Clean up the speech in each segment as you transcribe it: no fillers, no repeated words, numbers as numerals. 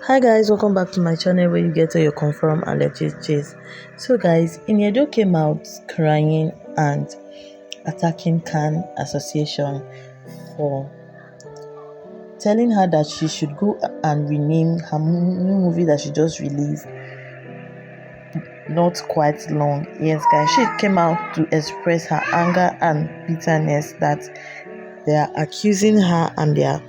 Hi guys, welcome back to my channel where you get all your confirm and legit gist. So guys, Iniedo came out crying and attacking Khan Association for telling her that she should go and rename her new movie that she just released not quite long. Yes guys, she came out to express her anger and bitterness that they are accusing her and they are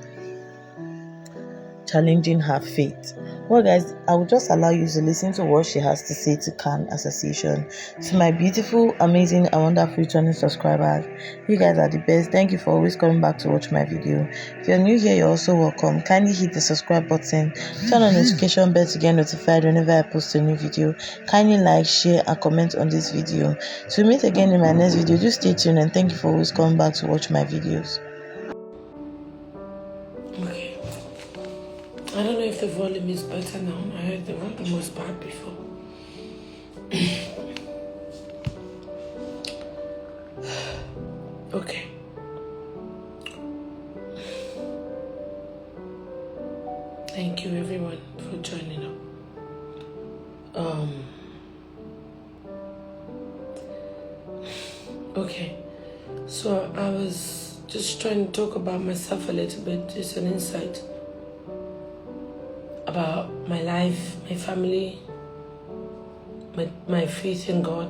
challenging her faith. Well guys, I will just allow you to listen to what she has to say to Khan Association. To my beautiful, amazing and wonderful channel subscribers, you guys are the best. Thank you for always coming back to watch my video. If you're new here, you're also welcome. Kindly hit the subscribe button, turn on notification bell to get notified whenever I post a new video. Kindly like, share and comment on this video. To meet again in my next video, just stay tuned and thank you for always coming back to watch my videos. Okay. I don't know if the volume is better now. I heard the volume was bad before. Okay. Thank you everyone for joining up. Okay. So I was just trying to talk about myself a little bit, just an insight about my life, my family, my faith in God,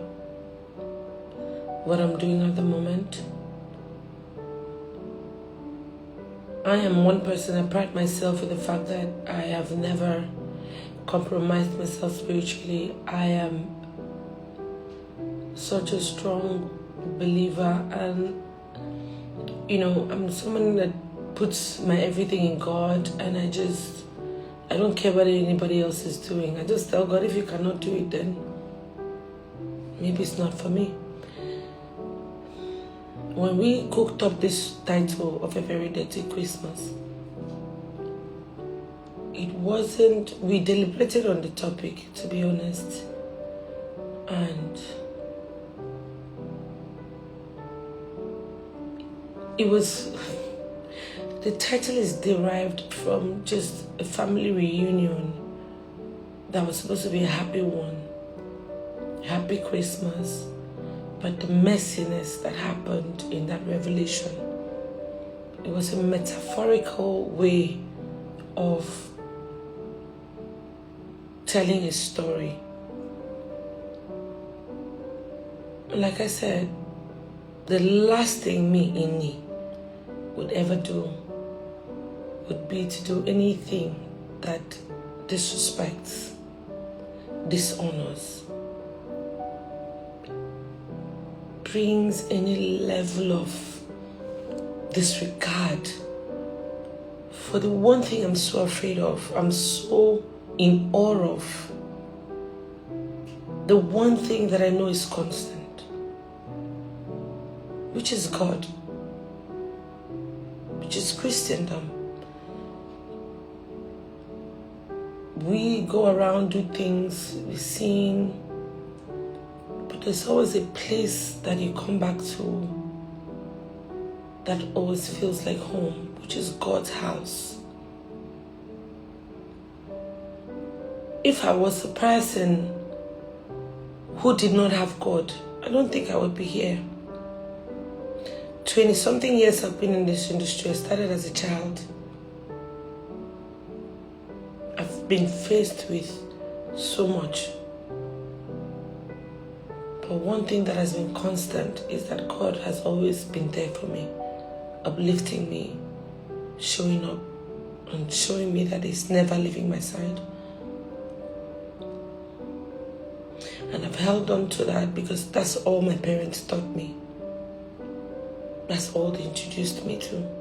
what I'm doing at the moment. I am one person, I pride myself with the fact that I have never compromised myself spiritually. I am such a strong believer, and I'm someone that puts my everything in God, and I don't care what anybody else is doing. I just tell God, if you cannot do it, then maybe it's not for me. When we cooked up this title of A Very Dirty Christmas, we deliberated on the topic, to be honest. And the title is derived from just a family reunion that was supposed to be a happy one, happy Christmas, but the messiness that happened in that revelation, it was a metaphorical way of telling a story. Like I said, the last thing me would ever do would be to do anything that disrespects, dishonors, brings any level of disregard for the one thing I'm so afraid of, I'm so in awe of, the one thing that I know is constant, which is God, which is Christendom. We go around, do things, we sing, but there's always a place that you come back to that always feels like home, which is God's house. If I was a person who did not have God, I don't think I would be here. 20-something years I've been in this industry. I started as a child. I've been faced with so much. But one thing that has been constant is that God has always been there for me, uplifting me, showing up, and showing me that He's never leaving my side. And I've held on to that because that's all my parents taught me. That's all they introduced me to.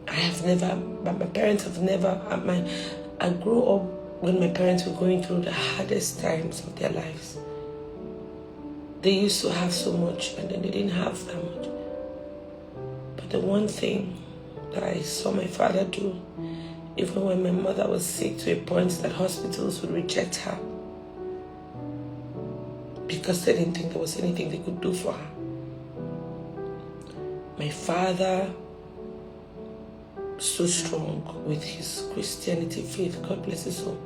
My parents have never, I grew up when my parents were going through the hardest times of their lives. They used to have so much and then they didn't have that much. But the one thing that I saw my father do, even when my mother was sick to a point that hospitals would reject her because they didn't think there was anything they could do for her. My father so strong with his Christianity faith. God bless his soul.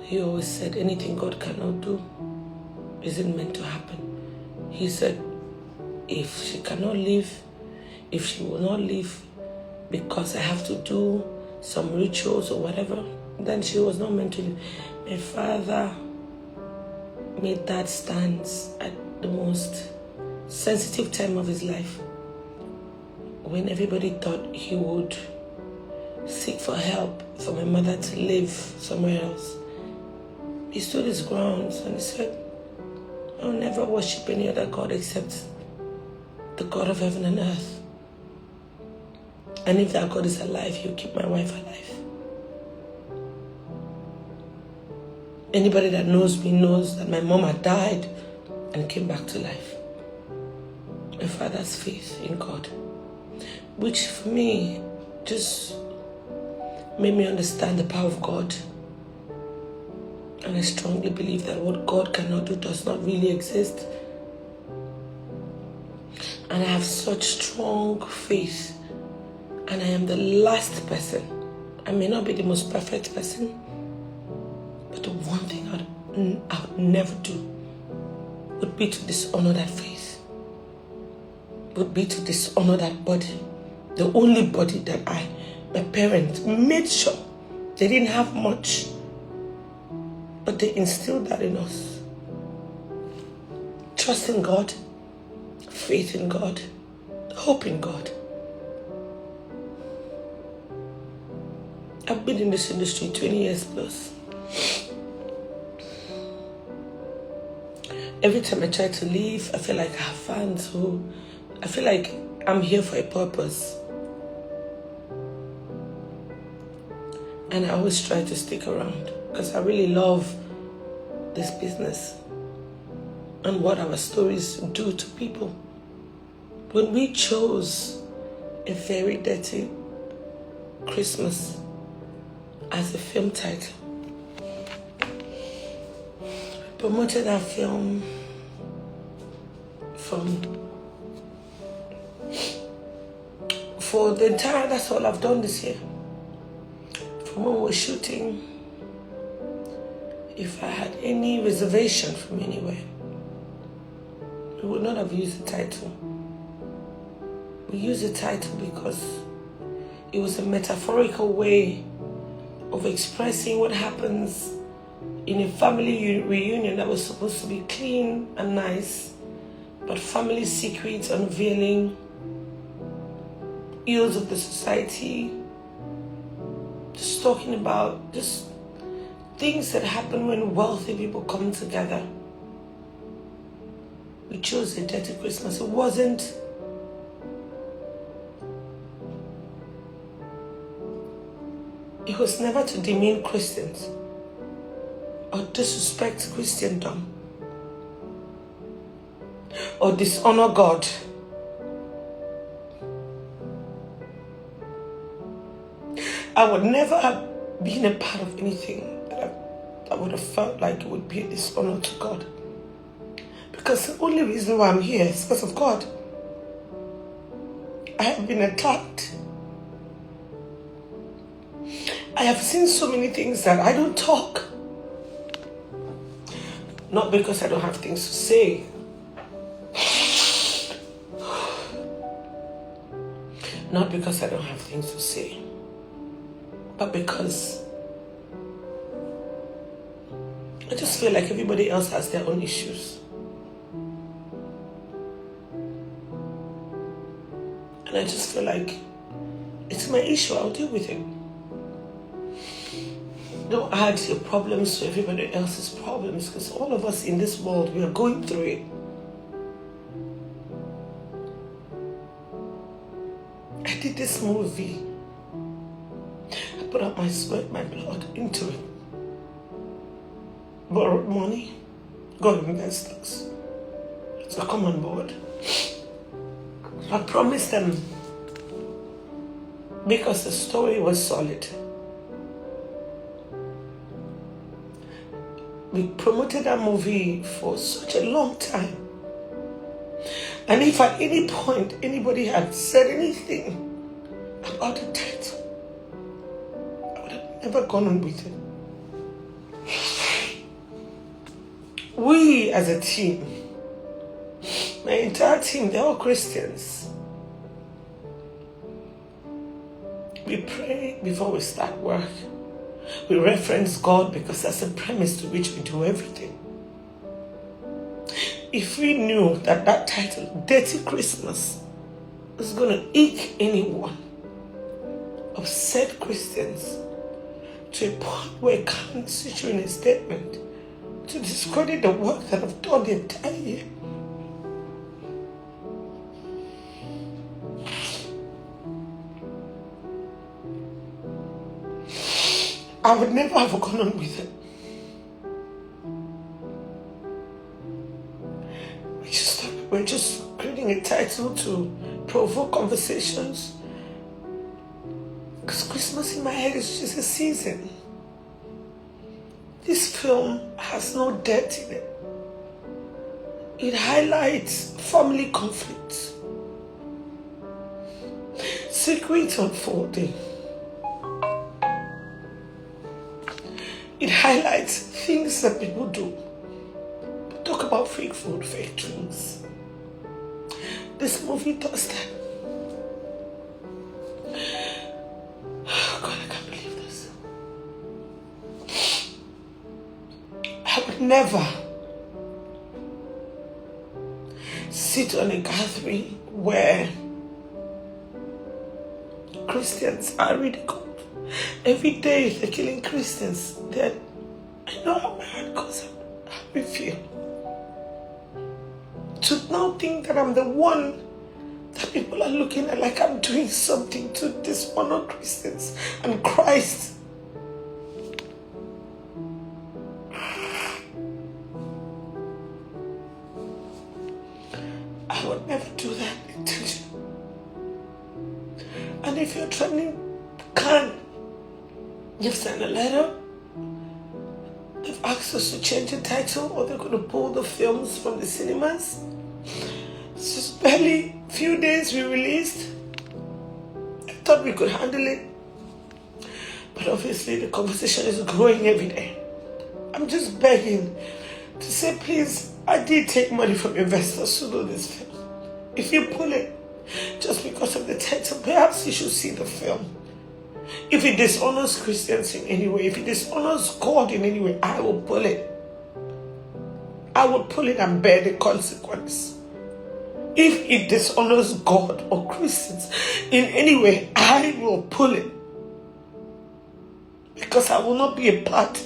He always said anything God cannot do isn't meant to happen. He said if she cannot leave, if she will not leave because I have to do some rituals or whatever, then she was not meant to leave. My father made that stance at the most sensitive time of his life, when everybody thought he would seek for help for my mother to live somewhere else. He stood his grounds and he said, I'll never worship any other God except the God of heaven and earth. And if that God is alive, he'll keep my wife alive. Anybody that knows me knows that my mom had died and came back to life. My father's faith in God, which for me just made me understand the power of God. And I strongly believe that what God cannot do does not really exist. And I have such strong faith. And I am the last person. I may not be the most perfect person, but the one thing I would never do would be to dishonor that faith. Would be to dishonor that body. The only body that my parents made sure they didn't have much, but they instilled that in us. Trust in God, faith in God, hope in God. I've been in this industry 20 years plus. Every time I try to leave, I feel like I have fans I feel like I'm here for a purpose. And I always try to stick around because I really love this business and what our stories do to people. When we chose A Very Dirty Christmas as a film title, we promoted our film for the entire, that's all I've done this year. From when we were shooting, if I had any reservation from anywhere, we would not have used the title. We used the title because it was a metaphorical way of expressing what happens in a family reunion that was supposed to be clean and nice, but family secrets unveiling, ills of the society, just talking about just things that happen when wealthy people come together. We chose A Dirty Christmas. It was never to demean Christians or disrespect Christendom or dishonor God. I would never have been a part of anything that I would have felt like it would be a dishonor to God. Because the only reason why I'm here is because of God. I have been attacked. I have seen so many things that I don't talk. Not because I don't have things to say. Not because I don't have things to say. But because I just feel like everybody else has their own issues. And I just feel like it's my issue, I'll deal with it. Don't add your problems to everybody else's problems, because all of us in this world, we are going through it. I did this movie. I put up my sweat, my blood into it. Borrowed money, got investors to come on board. I promised them, because the story was solid. We promoted that movie for such a long time. And if at any point anybody had said anything about the title, I would have never gone on with it. We as a team, my entire team, they're all Christians. We pray before we start work. We reference God because that's the premise to which we do everything. If we knew that that title, Dirty Christmas, is going to eke anyone, upset Christians, to a point where it can't issue in a statement to discredit the work that I've done the entire year. I would never have gone on with it. We're just creating a title to provoke conversations. Because Christmas in my head is just a season. This film has no depth in it. It highlights family conflicts, secrets unfolding. It highlights things that people do. Talk about fake food, fake drinks. This movie does that. Oh God, I can't believe this. I would never sit on a gathering where Christians are ridiculed. Every day they're killing Christians. I know how my heart goes out, how we feel. To now think that I'm the one that people are looking at like I'm doing something to dishonor Christians and Christ. I would never do that intentionally. And if you're trying, you've sent a letter, they've asked us to change the title, or they're going to pull the films from the cinemas. It's just barely a few days we released. I thought we could handle it. But obviously the conversation is growing every day. I'm just begging to say, please, I did take money from investors to do this film. If you pull it just because of the title, perhaps you should see the film. If it dishonors Christians in any way, if it dishonors God in any way, I will pull it. I will pull it and bear the consequence. If it dishonors God or Christians in any way, I will pull it. Because I will not be a part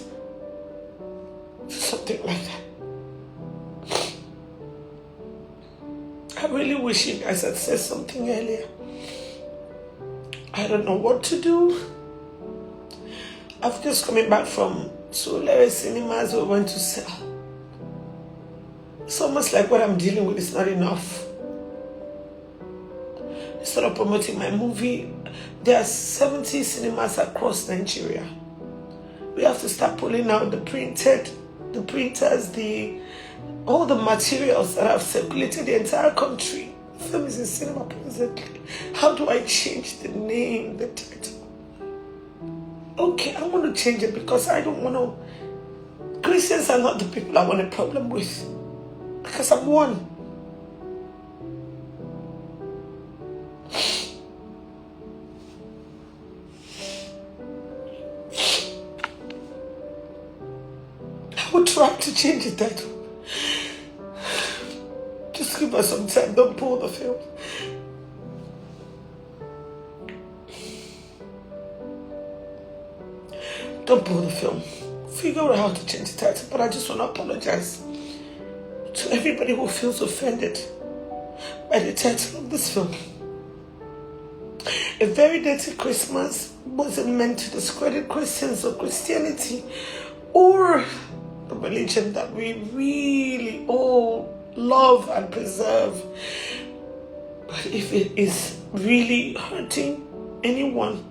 of something like that. I really wish you guys had said something earlier. I don't know what to do. I've just coming back from Solar Cinemas we went to sell. It's almost like what I'm dealing with is not enough. Instead of promoting my movie, there are 70 cinemas across Nigeria. We have to start pulling out the printers, all the materials that have circulated the entire country. The film is in cinema presently. How do I change the name, the title? Okay, I want to change it because I don't want to. Christians are not the people I want a problem with. Because I'm one. I will try to change the title. Just give us some time. Don't pull the film. Don't pull the film. Figure out how to change the title. But I just want to apologize to everybody who feels offended by the title of this film. A Very Dirty Christmas wasn't meant to discredit Christians or Christianity or the religion that we really all love and preserve. But if it is really hurting anyone,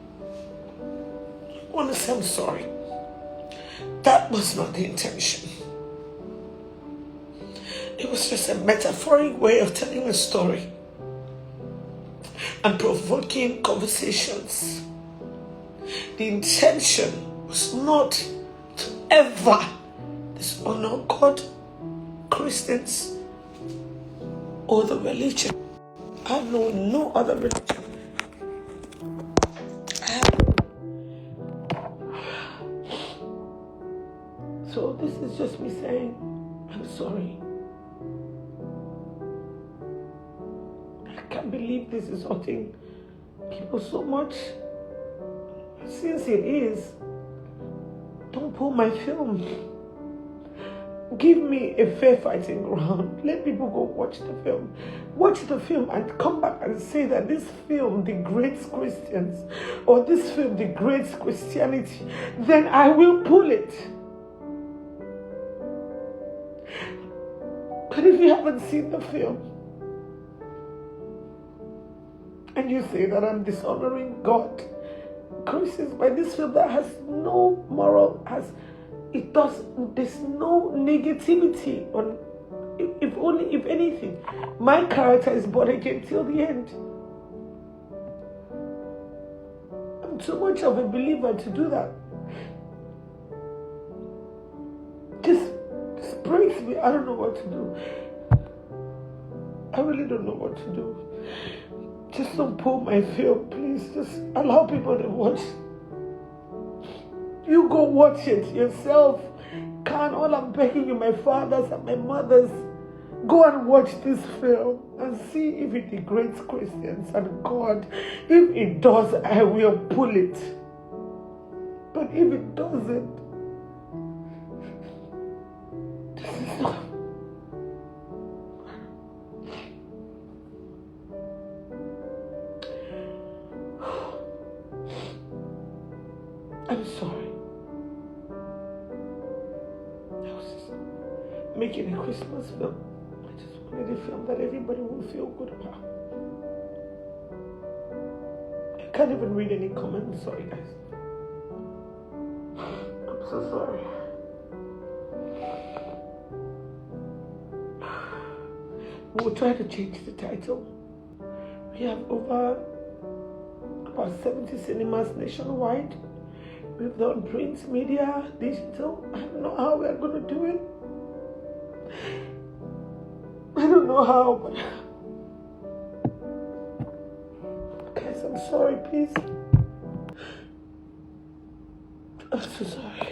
I want to say I'm sorry. That was not the intention. It was just a metaphoric way of telling a story. and provoking conversations. The intention was not to ever dishonor God, Christians, or the religion. I know no other religion. So this is just me saying, I'm sorry. I can't believe this is hurting people so much. Since it is, don't pull my film. Give me a fair fighting ground. Let people go watch the film. Watch the film and come back and say that this film degrades Christians or this film degrades Christianity. Then I will pull it. But if you haven't seen the film and you say that I'm dishonoring God, Christians, by this film that has no moral, there's no negativity on, if anything, my character is born again till the end. I'm too much of a believer to do that. Just breaks me. I don't know what to do. I really don't know what to do. Just don't pull my film, please. Just allow people to watch. You go watch it yourself. All I'm begging you, my fathers and my mothers, go and watch this film and see if it degrades Christians and God. If it does, I will pull it. But if it doesn't, this is not. I'm sorry. I was just making a Christmas film. I just wanted a film that everybody will feel good about. I can't even read any comments. Sorry, guys. I'm so sorry. We'll try to change the title. We have about 70 cinemas nationwide. We've done print, media, digital. I don't know how we're going to do it. I don't know how, but guys, I'm sorry, please. I'm so sorry.